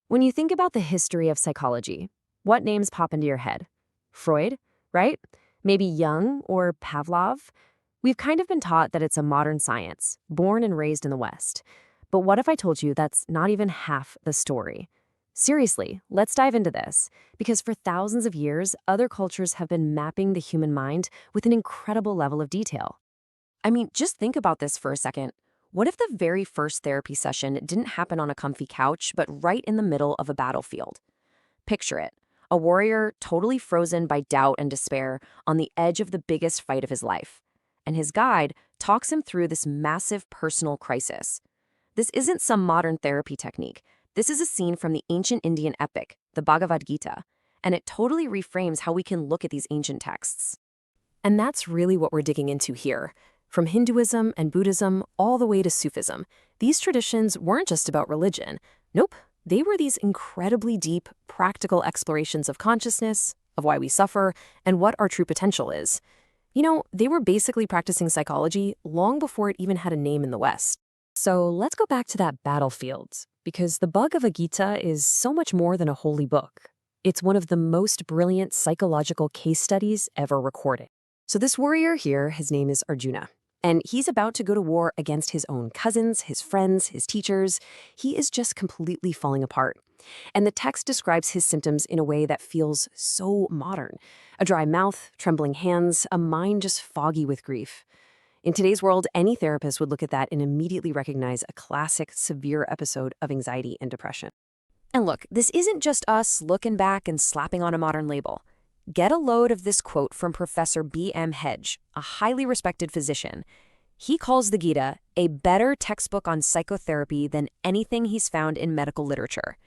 When you think about the history of psychology, what names pop into your head? Freud, right? Maybe Jung or Pavlov? We've kind of been taught that it's a modern science, born and raised in the West. But what if I told you that's not even half the story? Seriously, let's dive into this, because for thousands of years, other cultures have been mapping the human mind with an incredible level of detail. I mean, just think about this for a second. What if the very first therapy session didn't happen on a comfy couch, but right in the middle of a battlefield? Picture it. A warrior totally frozen by doubt and despair on the edge of the biggest fight of his life. And his guide talks him through this massive personal crisis. This isn't some modern therapy technique. This is a scene from the ancient Indian epic, the Bhagavad Gita, and it totally reframes how we can look at these ancient texts. And that's really what we're digging into here. From Hinduism and Buddhism all the way to Sufism, these traditions weren't just about religion. Nope, they were these incredibly deep, practical explorations of consciousness, of why we suffer, and what our true potential is. You know, they were basically practicing psychology long before it even had a name in the West. So let's go back to that battlefield, because the Bhagavad Gita is so much more than a holy book. It's one of the most brilliant psychological case studies ever recorded. So this warrior here, his name is Arjuna, and he's about to go to war against his own cousins, his friends, his teachers. He is just completely falling apart. And the text describes his symptoms in a way that feels so modern. A dry mouth, trembling hands, a mind just foggy with grief. In today's world, any therapist would look at that and immediately recognize a classic, severe episode of anxiety and depression. And look, this isn't just us looking back and slapping on a modern label. Get a load of this quote from Professor B.M. Hedge, a highly respected physician. He calls the Gita a better textbook on psychotherapy than anything he's found in medical literature.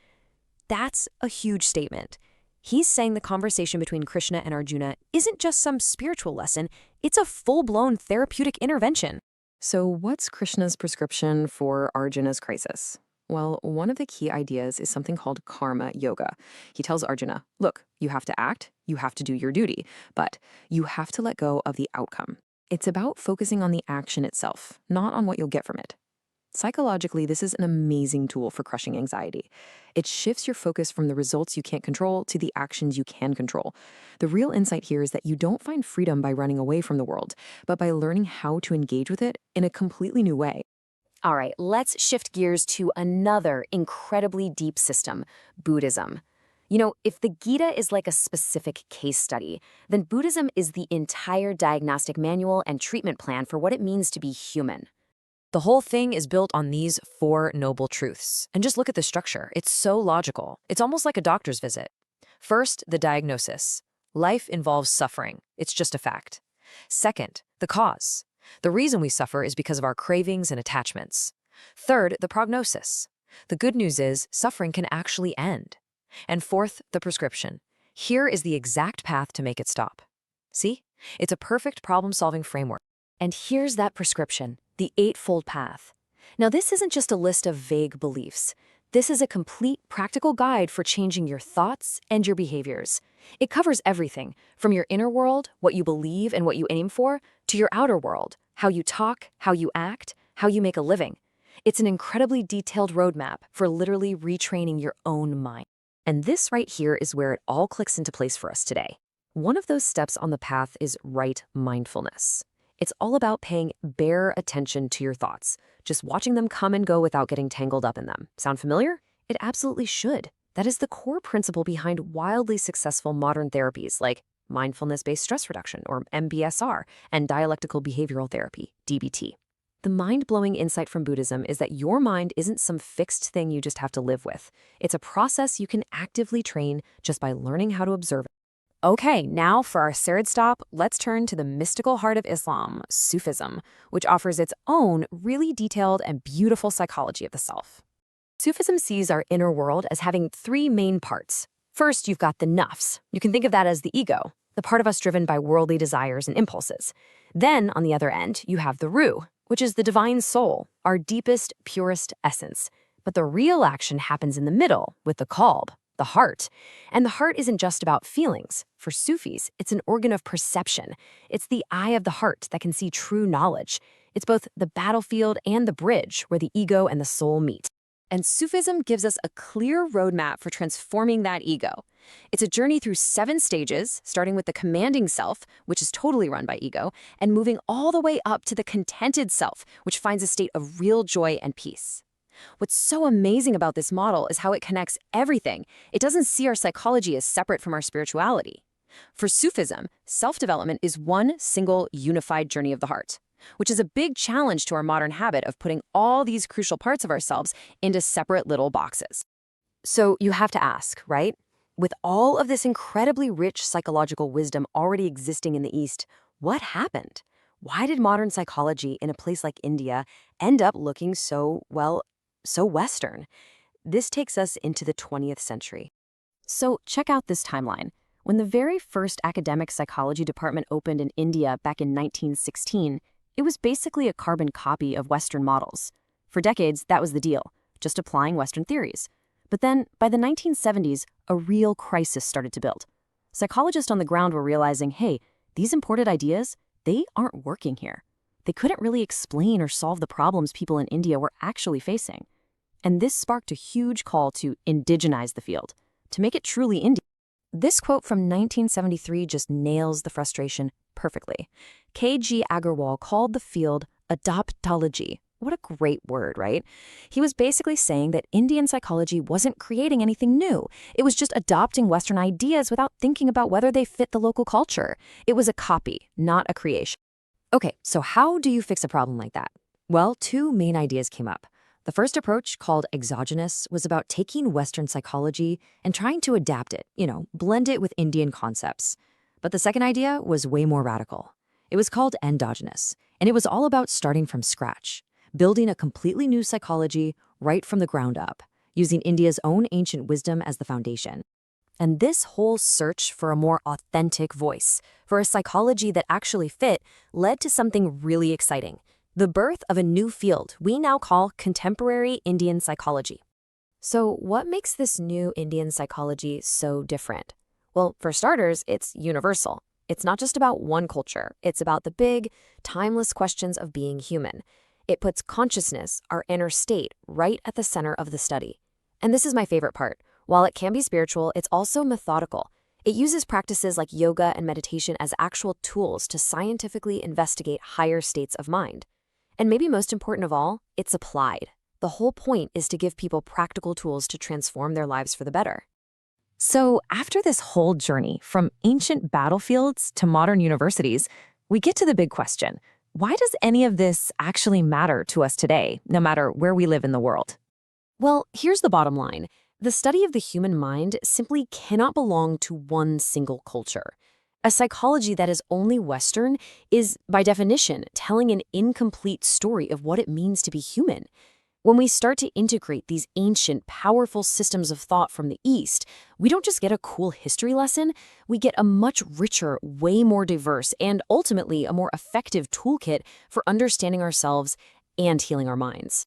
That's a huge statement. He's saying the conversation between Krishna and Arjuna isn't just some spiritual lesson, it's a full-blown therapeutic intervention. So what's Krishna's prescription for Arjuna's crisis? Well, one of the key ideas is something called karma yoga. He tells Arjuna, look, you have to act, you have to do your duty, but you have to let go of the outcome. It's about focusing on the action itself, not on what you'll get from it. Psychologically, this is an amazing tool for crushing anxiety. It shifts your focus from the results you can't control to the actions you can control. The real insight here is that you don't find freedom by running away from the world, but by learning how to engage with it in a completely new way. All right, let's shift gears to another incredibly deep system, Buddhism. You know, if the Gita is like a specific case study, then Buddhism is the entire diagnostic manual and treatment plan for what it means to be human. The whole thing is built on these four noble truths. And just look at the structure. It's so logical. It's almost like a doctor's visit. First, the diagnosis. Life involves suffering. It's just a fact. Second, the cause. The reason we suffer is because of our cravings and attachments. Third, the prognosis. The good news is suffering can actually end. And fourth, the prescription. Here is the exact path to make it stop. See? It's a perfect problem-solving framework. And here's that prescription, the Eightfold Path. Now, this isn't just a list of vague beliefs. This is a complete practical guide for changing your thoughts and your behaviors. It covers everything, from your inner world, what you believe and what you aim for, to your outer world, how you talk, how you act, how you make a living. It's an incredibly detailed roadmap for literally retraining your own mind. And this right here is where it all clicks into place for us today. One of those steps on the path is right mindfulness. It's all about paying bare attention to your thoughts, just watching them come and go without getting tangled up in them. Sound familiar? It absolutely should. That is the core principle behind wildly successful modern therapies like mindfulness-based stress reduction, or MBSR, and dialectical behavioral therapy, DBT. The mind-blowing insight from Buddhism is that your mind isn't some fixed thing you just have to live with. It's a process you can actively train just by learning how to observe it. Okay, now for our third stop, let's turn to the mystical heart of Islam, Sufism, which offers its own really detailed and beautiful psychology of the self. Sufism sees our inner world as having three main parts. First, you've got the nafs. You can think of that as the ego, the part of us driven by worldly desires and impulses. Then, on the other end, you have the ruh, which is the divine soul, our deepest, purest essence. But the real action happens in the middle with the qalb, the heart. And the heart isn't just about feelings. For Sufis, it's an organ of perception. It's the eye of the heart that can see true knowledge. It's both the battlefield and the bridge where the ego and the soul meet. And Sufism gives us a clear roadmap for transforming that ego. It's a journey through 7 stages, starting with the commanding self, which is totally run by ego, and moving all the way up to the contented self, which finds a state of real joy and peace. What's so amazing about this model is how it connects everything. It doesn't see our psychology as separate from our spirituality. For Sufism, self-development is one single unified journey of the heart, which is a big challenge to our modern habit of putting all these crucial parts of ourselves into separate little boxes. So you have to ask, right? With all of this incredibly rich psychological wisdom already existing in the East, what happened? Why did modern psychology in a place like India end up looking so Western? This takes us into the 20th century. So check out this timeline. When the very first academic psychology department opened in India back in 1916, it was basically a carbon copy of Western models. For decades, that was the deal, just applying Western theories. But then, by the 1970s, a real crisis started to build. Psychologists on the ground were realizing, hey, these imported ideas, they aren't working here. They couldn't really explain or solve the problems people in India were actually facing. And this sparked a huge call to indigenize the field, to make it truly Indian. This quote from 1973 just nails the frustration perfectly. K.G. Agarwal called the field adoptology. What a great word, right? He was basically saying that Indian psychology wasn't creating anything new. It was just adopting Western ideas without thinking about whether they fit the local culture. It was a copy, not a creation. Okay, so how do you fix a problem like that? Well, 2 main ideas came up. The first approach, called exogenous, was about taking Western psychology and trying to adapt it, blend it with Indian concepts. But the second idea was way more radical. It was called endogenous, and it was all about starting from scratch, building a completely new psychology right from the ground up, using India's own ancient wisdom as the foundation. And this whole search for a more authentic voice, for a psychology that actually fit, led to something really exciting: the birth of a new field we now call contemporary Indian psychology. So what makes this new Indian psychology so different? Well, for starters, it's universal. It's not just about one culture. It's about the big, timeless questions of being human. It puts consciousness, our inner state, right at the center of the study. And this is my favorite part. While it can be spiritual, it's also methodical. It uses practices like yoga and meditation as actual tools to scientifically investigate higher states of mind. And maybe most important of all, it's applied. The whole point is to give people practical tools to transform their lives for the better. So after this whole journey, from ancient battlefields to modern universities, we get to the big question: why does any of this actually matter to us today, no matter where we live in the world? Well, here's the bottom line. The study of the human mind simply cannot belong to one single culture. A psychology that is only Western is, by definition, telling an incomplete story of what it means to be human. When we start to integrate these ancient, powerful systems of thought from the East, we don't just get a cool history lesson, we get a much richer, way more diverse, and ultimately a more effective toolkit for understanding ourselves and healing our minds.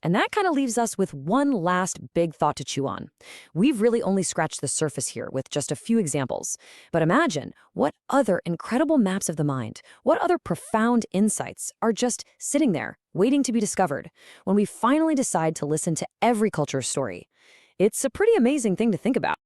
And that kind of leaves us with one last big thought to chew on. We've really only scratched the surface here with just a few examples. But imagine what other incredible maps of the mind, what other profound insights are just sitting there, waiting to be discovered, when we finally decide to listen to every culture's story. It's a pretty amazing thing to think about.